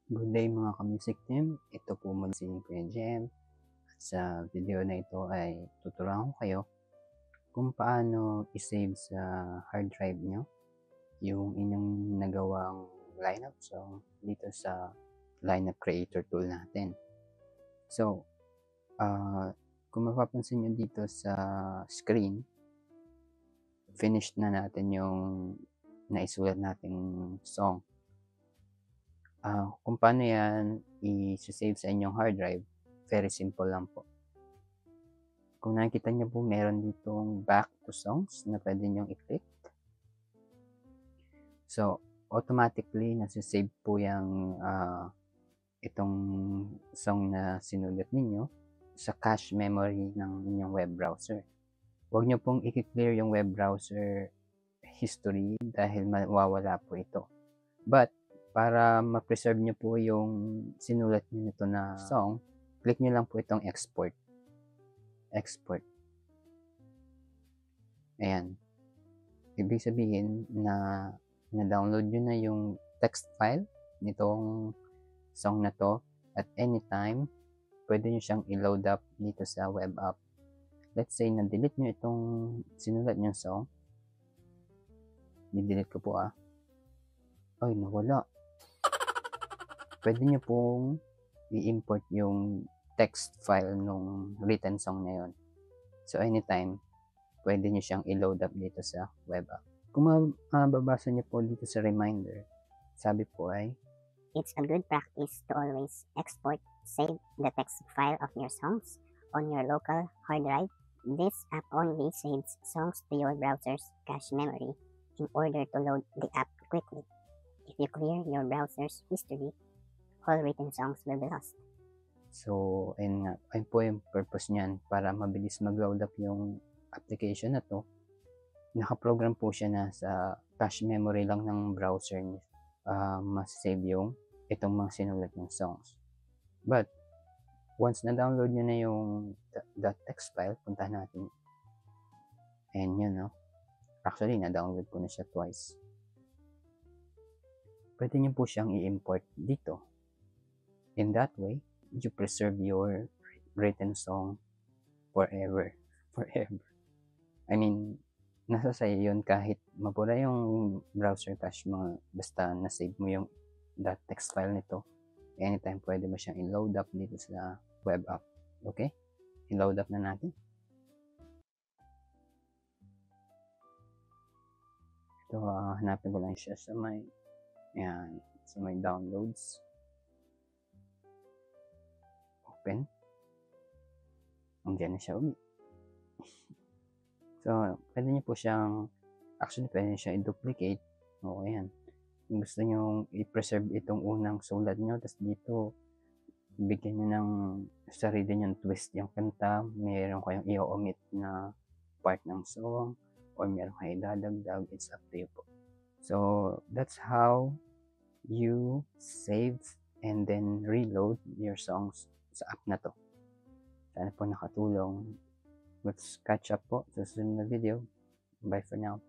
Good day mga ka-music team, ito po muli si Kuya Jem. At sa video na ito ay tuturuan ko kayo kung paano i-save sa hard drive nyo yung inyong nagawang lineup song dito sa lineup creator tool natin. So, kung mapapansin nyo dito sa screen, finished na natin yung naisulat nating song. Kung paano yan i-save sa inyong hard drive, very simple lang po. Kung nakikita nyo po, meron ditong back to songs na pwede nyong i-click. So, automatically nasa-save po yung itong song na sinulat ninyo sa cache memory ng inyong web browser. Huwag nyo pong i-clear yung web browser history dahil mawawala po ito. But, para ma-preserve nyo po yung sinulat nyo nito na song, click nyo lang po itong export. Export. Ayan. Ibig sabihin na na-download nyo na yung text file nitong song na to at anytime, pwede nyo siyang i-load up dito sa web app. Let's say, na-delete nyo itong sinulat nyo song. I-delete ko po Ay, nawala. Pwede nyo pong i-import yung text file nung written song na yun. So, anytime, pwede nyo siyang i-load up dito sa web app. Kung mababasa nyo po dito sa reminder, sabi po ay, it's a good practice to always export, save the text file of your songs on your local hard drive. This app only saves songs to your browser's cache memory in order to load the app quickly. If you clear your browser's history, all written songs will be lost. So, ayun po yung purpose niyan, para mabilis mag-load up yung application na to. Nakaprogram po siya na sa cache memory lang ng browser niya. Mas-save yung itong mga sinulat ng songs. But, once na-download nyo na yung .text file, puntahan natin. Ayan yun, no? Actually, na-download ko na siya twice. Pwede nyo po siyang i-import dito. In that way, you preserve your written song forever. Forever. I mean, nasa sa'yo yun kahit mapura yung browser cache mo, basta na-save mo yung .text file nito. Anytime pwede mo siyang i-load up dito sa web app. Okay? I-load up na natin. Ito, hanapin ko lang siya sa may downloads. Open. Andiyan na siya ulit. So, pwede nyo po siyang, actually pwede nyo siyang i-duplicate. O, ayan. Kung gusto nyo i-preserve itong unang sulat nyo, tapos dito, bigyan nyo ng sarili nyo twist yung kanta, mayroon kayong i-omit na part ng song, or mayroon kayong idadagdag, it's up to you po. So, that's how you save and then reload your songs sa app na to. Sana po nakatulong. Let's catch up po sa susunod na video. Bye for now.